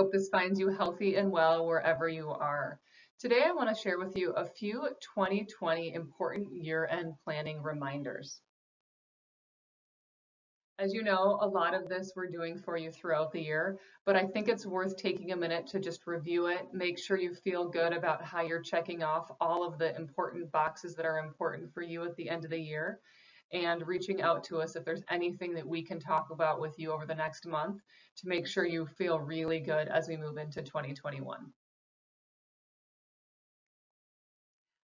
hope this finds you healthy and well wherever you are. Today, I want to share with you a few 2020 important year-end planning reminders. As you know, a lot of this we're doing for you throughout the year, but I think it's worth taking a minute to just review it, make sure you feel good about how you're checking off all of the important boxes that are important for you at the end of the year, and reaching out to us if there's anything that we can talk about with you over the next month to make sure you feel really good as we move into 2021.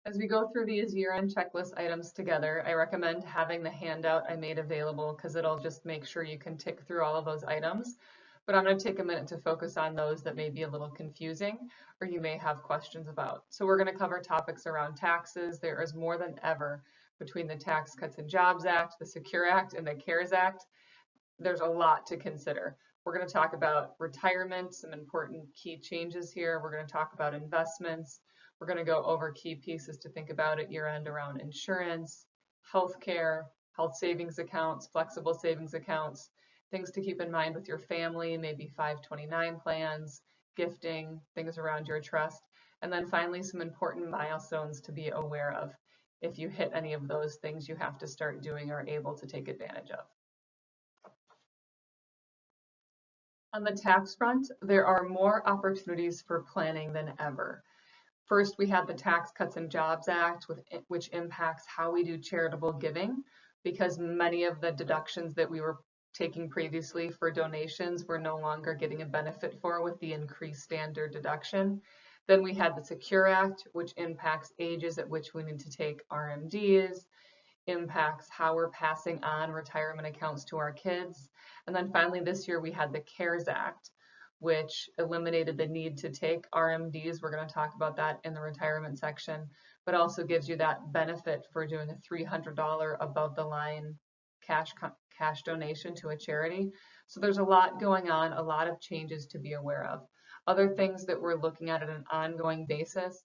As we go through these year-end checklist items together, I recommend having the handout I made available because it'll just make sure you can tick through all of those items. But I'm going to take a minute to focus on those that may be a little confusing or you may have questions about. So we're going to cover topics around taxes. There is more than ever between the Tax Cuts and Jobs Act, the Secure Act, and the CARES Act. There's a lot to consider. We're going to talk about retirement, some important key changes here. We're going to talk about investments. We're going to go over key pieces to think about at year end around insurance, healthcare, health savings accounts, flexible savings accounts, things to keep in mind with your family, maybe 529 plans, gifting, things around your trust, and then finally some important milestones to be aware of. If you hit any of those things, you have to start doing or able to take advantage of. On the tax front, there are more opportunities for planning than ever. First, we have the Tax Cuts and Jobs Act, which impacts how we do charitable giving, because many of the deductions that we were taking previously for donations we're no longer getting a benefit for with the increased standard deduction. Then we had the Secure Act, which impacts ages at which we need to take RMDs, impacts how we're passing on retirement accounts to our kids. And then finally this year we had the CARES Act, which eliminated the need to take RMDs. We're going to talk about that in the retirement section, but also gives you that benefit for doing a $300 above the line cash donation to a charity. So there's a lot going on, a lot of changes to be aware of. Other things that we're looking at an ongoing basis.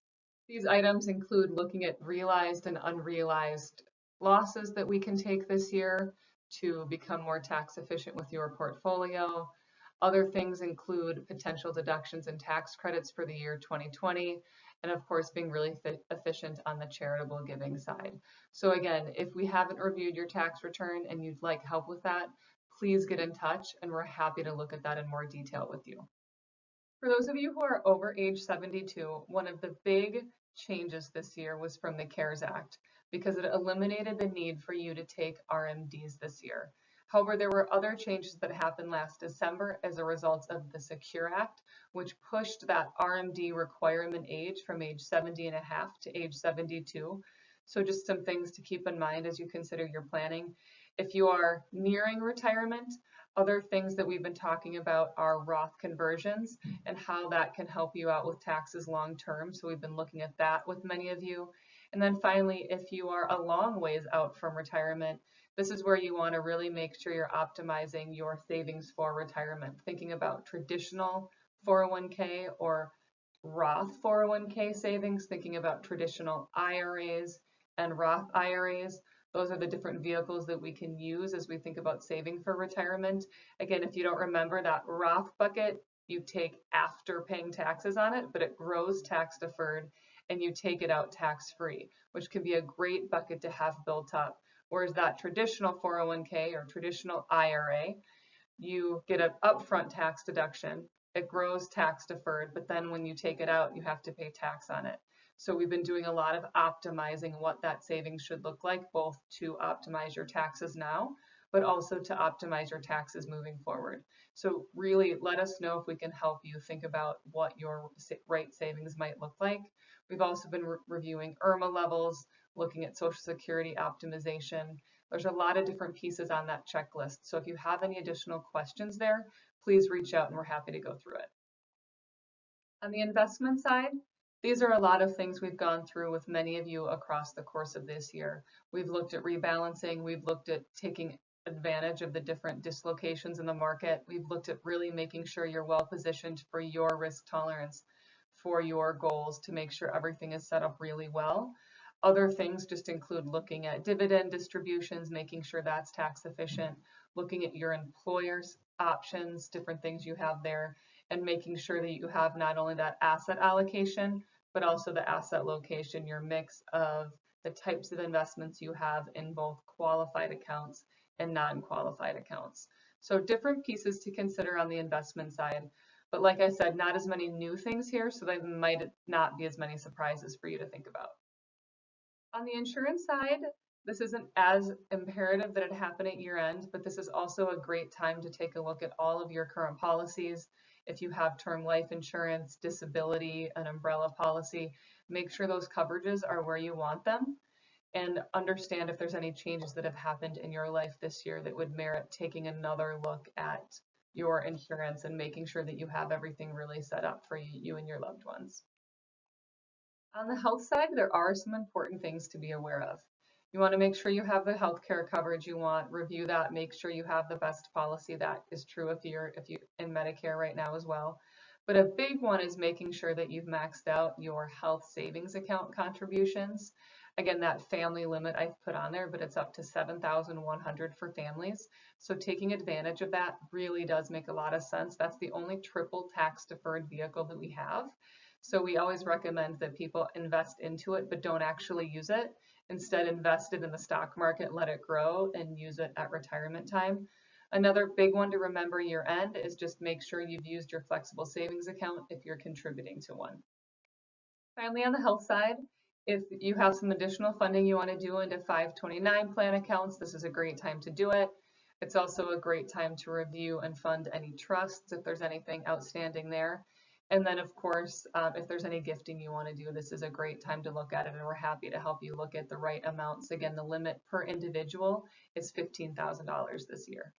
These items include looking at realized and unrealized losses that we can take this year to become more tax efficient with your portfolio. Other things include potential deductions and tax credits for the year 2020, and of course being really efficient on the charitable giving side. So again, if we haven't reviewed your tax return and you'd like help with that, please get in touch and we're happy to look at that in more detail with you. For those of you who are over age 72, one of the big changes this year was from the CARES Act because it eliminated the need for you to take RMDs this year. However, there were other changes that happened last December as a result of the Secure Act, which pushed that RMD requirement age from age 70 and a half to age 72. So just some things to keep in mind as you consider your planning. If you are nearing retirement, other things that we've been talking about are Roth conversions and how that can help you out with taxes long term. So we've been looking at that with many of you. And then finally, if you are a long ways out from retirement, this is where you want to really make sure you're optimizing your savings for retirement, thinking about traditional 401k or Roth 401k savings, thinking about traditional IRAs and Roth IRAs. Those are the different vehicles that we can use as we think about saving for retirement. Again, if you don't remember, that Roth bucket, you take after paying taxes on it, but it grows tax deferred and you take it out tax free, which can be a great bucket to have built up. Whereas that traditional 401k or traditional IRA, you get an upfront tax deduction, it grows tax deferred, but then when you take it out, you have to pay tax on it. So we've been doing a lot of optimizing what that savings should look like, both to optimize your taxes now, but also to optimize your taxes moving forward. So really let us know if we can help you think about what your right savings might look like. We've also been reviewing IRMA levels, looking at Social Security optimization. There's a lot of different pieces on that checklist. So if you have any additional questions there, please reach out and we're happy to go through it. On the investment side, these are a lot of things we've gone through with many of you across the course of this year. We've looked at rebalancing, we've looked at taking advantage of the different dislocations in the market. We've looked at really making sure you're well positioned for your risk tolerance, for your goals, to make sure everything is set up really well. Other things just include looking at dividend distributions, making sure that's tax efficient, looking at your employer's options, different things you have there, and making sure that you have not only that asset allocation, but also the asset location, your mix of the types of investments you have in both qualified accounts and non-qualified accounts. So different pieces to consider on the investment side. But like I said, not as many new things here, so there might not be as many surprises for you to think about. On the insurance side, this isn't as imperative that it happen at year end, but this is also a great time to take a look at all of your current policies. If you have term life insurance, disability, an umbrella policy, make sure those coverages are where you want them and understand if there's any changes that have happened in your life this year that would merit taking another look at your insurance and making sure that you have everything really set up for you and your loved ones. On the health side, there are some important things to be aware of. You want to make sure you have the healthcare coverage you want, review that, make sure you have the best policy. That is true if you're in Medicare right now as well. But a big one is making sure that you've maxed out your health savings account contributions. Again, that family limit I've put on there, but it's up to $7,100 for families. So taking advantage of that really does make a lot of sense. That's the only triple tax deferred vehicle that we have. So we always recommend that people invest into it, but don't actually use it. Instead, invest it in the stock market, let it grow, and use it at retirement time. Another big one to remember year end is just make sure you've used your flexible savings account if you're contributing to one. Finally, on the health side, if you have some additional funding you want to do into 529 plan accounts, this is a great time to do it. It's also a great time to review and fund any trusts if there's anything outstanding there. And then, of course, if there's any gifting you want to do, this is a great time to look at it, and we're happy to help you look at the right amounts. Again, the limit per individual is $15,000 this year.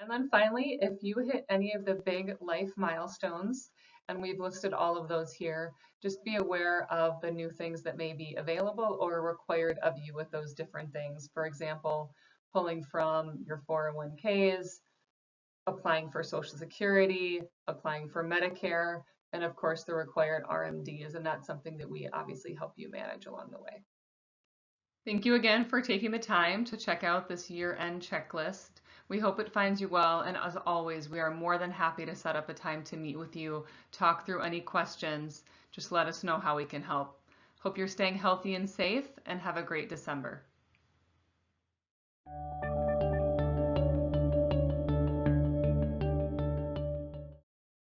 And then finally, if you hit any of the big life milestones, and we've listed all of those here, just be aware of the new things that may be available or required of you with those different things. For example, pulling from your 401ks, applying for Social Security, applying for Medicare, and of course the required RMDs, and that's something that we obviously help you manage along the way. Thank you again for taking the time to check out this year-end checklist. We hope it finds you well, and as always, we are more than happy to set up a time to meet with you, talk through any questions. Just let us know how we can help. Hope you're staying healthy and safe, and have a great December.